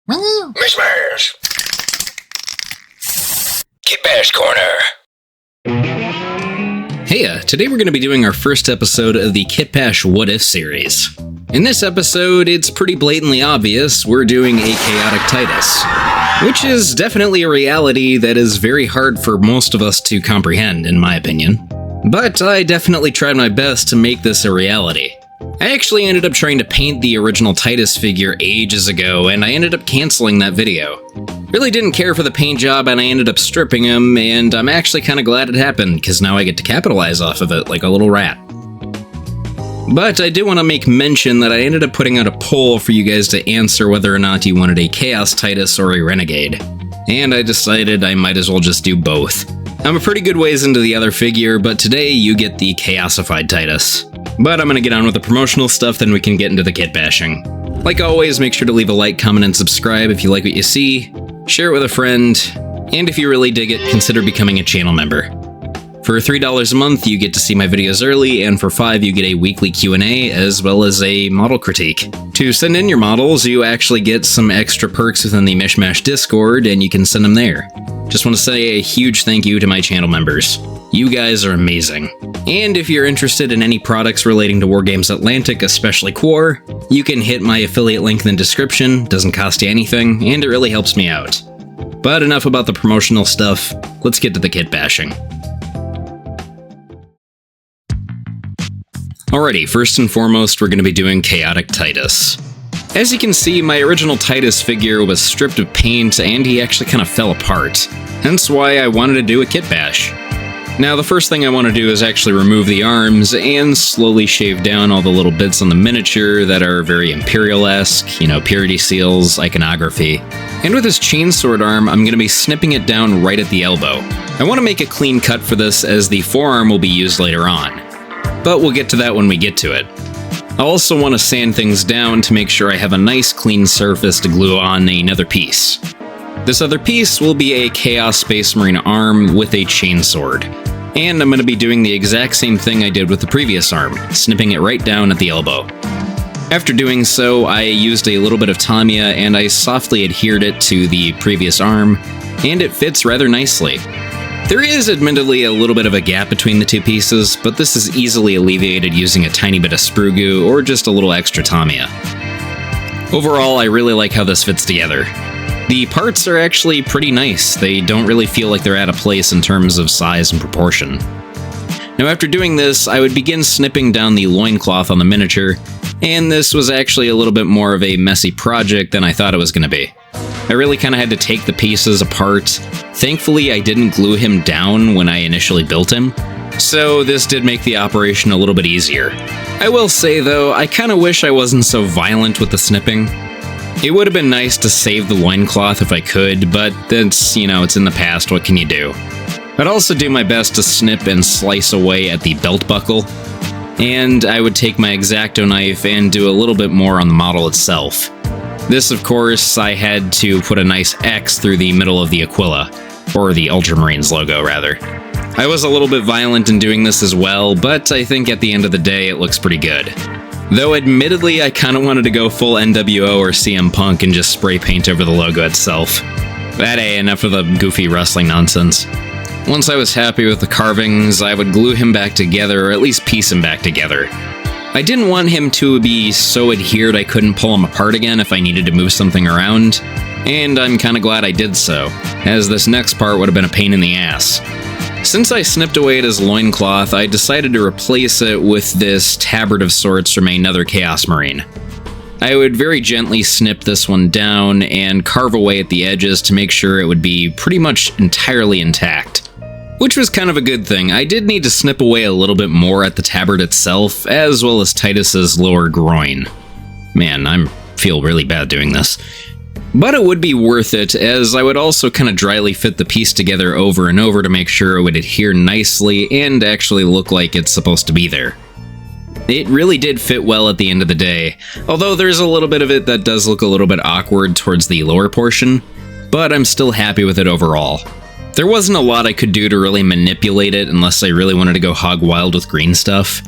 Mishmash! Kitbash Corner! Hey, today we're going to be doing our first episode of the Kitbash What If series. In this episode, it's pretty blatantly obvious we're doing a chaotic Titus, which is definitely a reality that is very hard for most of us to comprehend, in my opinion. But I definitely tried my best to make this a reality. I actually ended up trying to paint the original Titus figure ages ago, and I ended up canceling that video. Really didn't care for the paint job, and I ended up stripping him, and I'm actually kind of glad it happened, because now I get to capitalize off of it like a little rat. But I do want to make mention that I ended up putting out a poll for you guys to answer whether or not you wanted a Chaos Titus or a Renegade. And I decided I might as well just do both. I'm a pretty good ways into the other figure, but today you get the Chaosified Titus. But I'm gonna get on with the promotional stuff, then we can get into the kit bashing. Like always, make sure to leave a like, comment, and subscribe if you like what you see, share it with a friend, and if you really dig it, consider becoming a channel member. For $3 a month, you get to see my videos early, and for $5, you get a weekly Q&A as well as a model critique. To send in your models, you actually get some extra perks within the Mishmash Discord, and you can send them there. Just want to say a huge thank you to my channel members. You guys are amazing. And if you're interested in any products relating to Wargames Atlantic, especially Quar, you can hit my affiliate link in the description, doesn't cost you anything, and it really helps me out. But enough about the promotional stuff, let's get to the kit bashing. Alrighty, first and foremost, we're going to be doing Chaotic Titus. As you can see, my original Titus figure was stripped of paint, and he actually kind of fell apart, hence why I wanted to do a kit bash. Now, the first thing I want to do is actually remove the arms and slowly shave down all the little bits on the miniature that are very imperial-esque, purity seals, iconography. And with this chainsword arm, I'm going to be snipping it down right at the elbow. I want to make a clean cut for this as the forearm will be used later on. But we'll get to that when we get to it. I also want to sand things down to make sure I have a nice clean surface to glue on another piece. This other piece will be a Chaos Space Marine arm with a chainsword. And I'm going to be doing the exact same thing I did with the previous arm, snipping it right down at the elbow. After doing so, I used a little bit of Tamiya and I softly adhered it to the previous arm, and it fits rather nicely. There is admittedly a little bit of a gap between the two pieces, but this is easily alleviated using a tiny bit of sprue goo or just a little extra Tamiya. Overall, I really like how this fits together. The parts are actually pretty nice. They don't really feel like they're out of place in terms of size and proportion. Now after doing this, I would begin snipping down the loincloth on the miniature, and this was actually a little bit more of a messy project than I thought it was going to be. I really kind of had to take the pieces apart. Thankfully, I didn't glue him down when I initially built him, so this did make the operation a little bit easier. I will say though, I kind of wish I wasn't so violent with the snipping. It would have been nice to save the loincloth if I could, but that's, it's in the past, what can you do? I'd also do my best to snip and slice away at the belt buckle, and I would take my X-Acto knife and do a little bit more on the model itself. This, of course, I had to put a nice X through the middle of the Aquila, or the Ultramarines logo, rather. I was a little bit violent in doing this as well, but I think at the end of the day it looks pretty good. Though admittedly, I kind of wanted to go full NWO or CM Punk and just spray paint over the logo itself. But hey, enough of the goofy wrestling nonsense. Once I was happy with the carvings, I would glue him back together, or at least piece him back together. I didn't want him to be so adhered I couldn't pull him apart again if I needed to move something around, and I'm kind of glad I did so, as this next part would have been a pain in the ass. Since I snipped away at his loincloth, I decided to replace it with this tabard of sorts from another Chaos Marine. I would very gently snip this one down and carve away at the edges to make sure it would be pretty much entirely intact. Which was kind of a good thing. I did need to snip away a little bit more at the tabard itself, as well as Titus's lower groin. Man, I feel really bad doing this. But it would be worth it, as I would also kind of dryly fit the piece together over and over to make sure it would adhere nicely and actually look like it's supposed to be there. It really did fit well at the end of the day, although there's a little bit of it that does look a little bit awkward towards the lower portion, but I'm still happy with it overall. There wasn't a lot I could do to really manipulate it unless I really wanted to go hog wild with green stuff.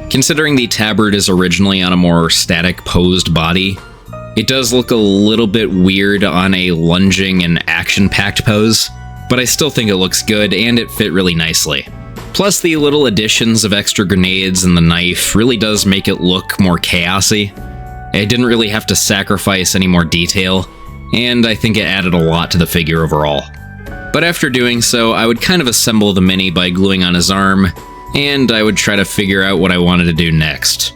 Considering the tabard is originally on a more static posed body, It does look a little bit weird on a lunging and action-packed pose, but I still think it looks good and it fit really nicely. Plus, the little additions of extra grenades and the knife really does make it look more chaosy. I didn't really have to sacrifice any more detail, and I think it added a lot to the figure overall. But after doing so, I would kind of assemble the Mini by gluing on his arm, and I would try to figure out what I wanted to do next.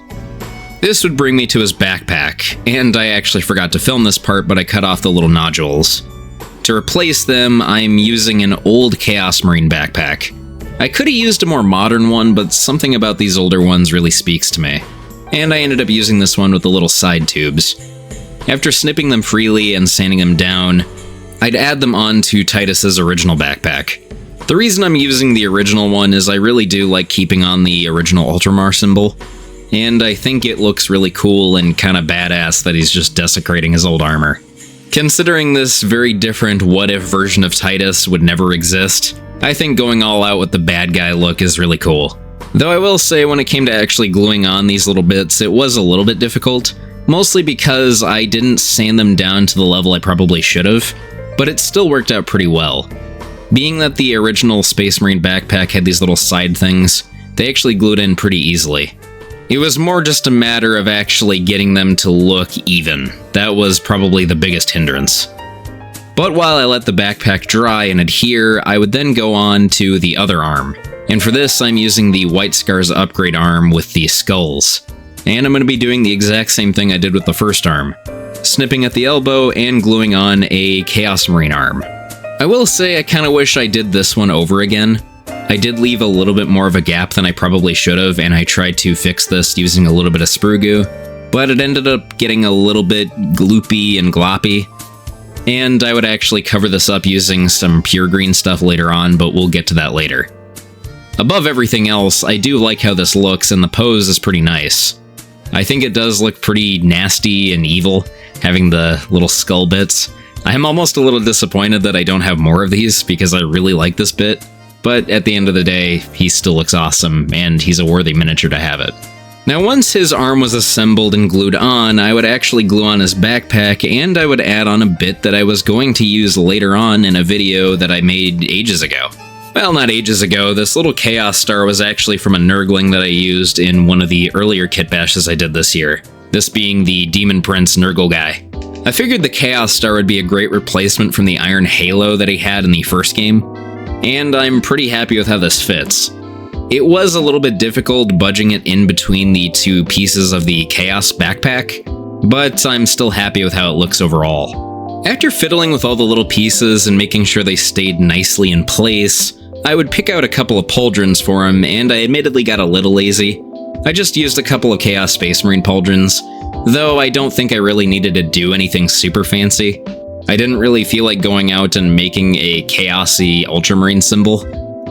This would bring me to his backpack, and I actually forgot to film this part, but I cut off the little nodules. To replace them, I'm using an old Chaos Marine backpack. I could have used a more modern one, but something about these older ones really speaks to me. And I ended up using this one with the little side tubes. After snipping them freely and sanding them down, I'd add them onto Titus's original backpack. The reason I'm using the original one is I really do like keeping on the original Ultramar symbol, and I think it looks really cool and kind of badass that he's just desecrating his old armor. Considering this very different what-if version of Titus would never exist, I think going all out with the bad guy look is really cool. Though I will say when it came to actually gluing on these little bits, it was a little bit difficult, mostly because I didn't sand them down to the level I probably should have, but it still worked out pretty well. Being that the original Space Marine backpack had these little side things, they actually glued in pretty easily. It was more just a matter of actually getting them to look even. That was probably the biggest hindrance. But while I let the backpack dry and adhere, I would then go on to the other arm. And for this, I'm using the White Scars upgrade arm with the skulls. And I'm going to be doing the exact same thing I did with the first arm, snipping at the elbow and gluing on a Chaos Marine arm. I will say I kind of wish I did this one over again. I did leave a little bit more of a gap than I probably should have, and I tried to fix this using a little bit of sprue goo, but it ended up getting a little bit gloopy and gloppy. And I would actually cover this up using some pure green stuff later on, but we'll get to that later. Above everything else, I do like how this looks, and the pose is pretty nice. I think it does look pretty nasty and evil, having the little skull bits. I am almost a little disappointed that I don't have more of these, because I really like this bit, but at the end of the day, he still looks awesome, and he's a worthy miniature to have it. Now, once his arm was assembled and glued on, I would actually glue on his backpack, and I would add on a bit that I was going to use later on in a video that I made ages ago. Well, not ages ago, this little Chaos Star was actually from a Nurgling that I used in one of the earlier Kitbashes I did this year, this being the Demon Prince Nurgle guy. I figured the Chaos Star would be a great replacement from the Iron Halo that he had in the first game, and I'm pretty happy with how this fits. It was a little bit difficult budging it in between the two pieces of the Chaos backpack, but I'm still happy with how it looks overall. After fiddling with all the little pieces and making sure they stayed nicely in place, I would pick out a couple of pauldrons for him, and I admittedly got a little lazy. I just used a couple of Chaos Space Marine pauldrons, though I don't think I really needed to do anything super fancy. I didn't really feel like going out and making a chaosy Ultramarine symbol.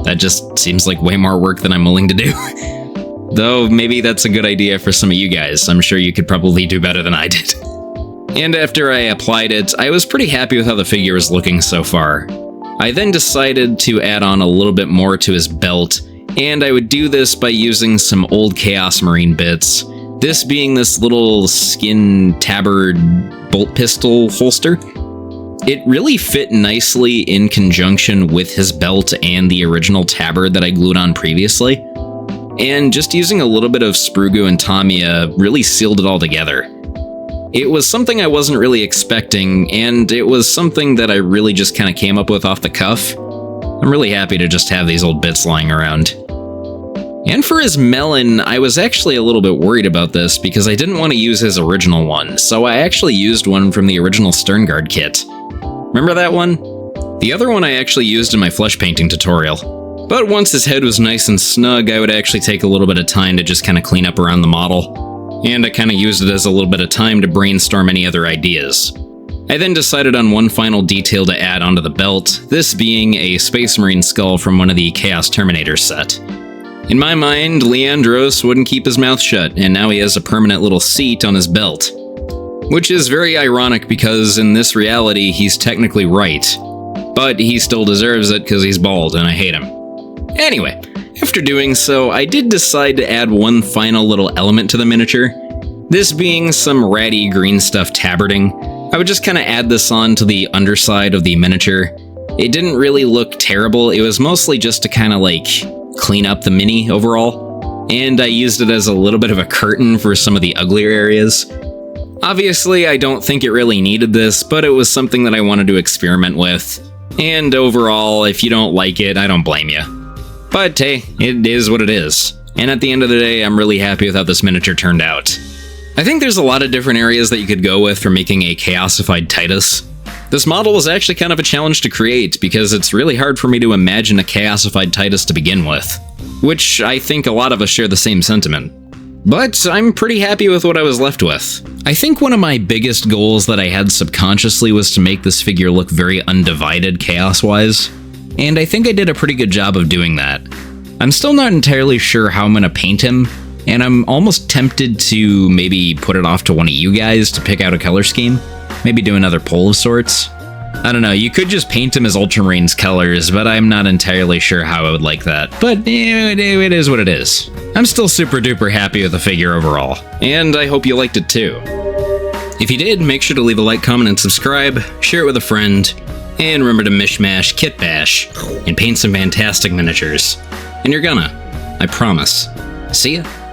That just seems like way more work than I'm willing to do. Though maybe that's a good idea for some of you guys. I'm sure you could probably do better than I did. And after I applied it, I was pretty happy with how the figure was looking so far. I then decided to add on a little bit more to his belt, and I would do this by using some old Chaos Marine bits, this being this little skin tabard bolt pistol holster. It really fit nicely in conjunction with his belt and the original tabard that I glued on previously, and just using a little bit of sprue goo and Tamiya really sealed it all together. It was something I wasn't really expecting, and it was something that I really just kind of came up with off the cuff. I'm really happy to just have these old bits lying around. And for his melon, I was actually a little bit worried about this because I didn't want to use his original one, so I actually used one from the original Sternguard kit. Remember that one? The other one I actually used in my flesh painting tutorial. But once his head was nice and snug, I would actually take a little bit of time to just kind of clean up around the model. And I kind of used it as a little bit of time to brainstorm any other ideas. I then decided on one final detail to add onto the belt, this being a Space Marine skull from one of the Chaos Terminators set. In my mind, Leandros wouldn't keep his mouth shut, and now he has a permanent little seat on his belt. Which is very ironic because in this reality, he's technically right. But he still deserves it because he's bald and I hate him. Anyway, after doing so, I did decide to add one final little element to the miniature. This being some ratty green stuff tabarding, I would just kind of add this on to the underside of the miniature. It didn't really look terrible, it was mostly just to kind of like clean up the mini overall, and I used it as a little bit of a curtain for some of the uglier areas. Obviously, I don't think it really needed this, but it was something that I wanted to experiment with, and overall, if you don't like it, I don't blame you. But hey, it is what it is, and at the end of the day, I'm really happy with how this miniature turned out. I think there's a lot of different areas that you could go with for making a chaosified Titus. This model was actually kind of a challenge to create because it's really hard for me to imagine a chaosified Titus to begin with, which I think a lot of us share the same sentiment. But I'm pretty happy with what I was left with. I think one of my biggest goals that I had subconsciously was to make this figure look very undivided chaos-wise, and I think I did a pretty good job of doing that. I'm still not entirely sure how I'm going to paint him, and I'm almost tempted to maybe put it off to one of you guys to pick out a color scheme. Maybe do another poll of sorts. I don't know, you could just paint him as Ultramarines colors, but I'm not entirely sure how I would like that. But it is what it is. I'm still super duper happy with the figure overall, and I hope you liked it too. If you did, make sure to leave a like, comment, and subscribe, share it with a friend, and remember to mishmash Kitbash and paint some fantastic miniatures. And you're gonna. I promise. See ya.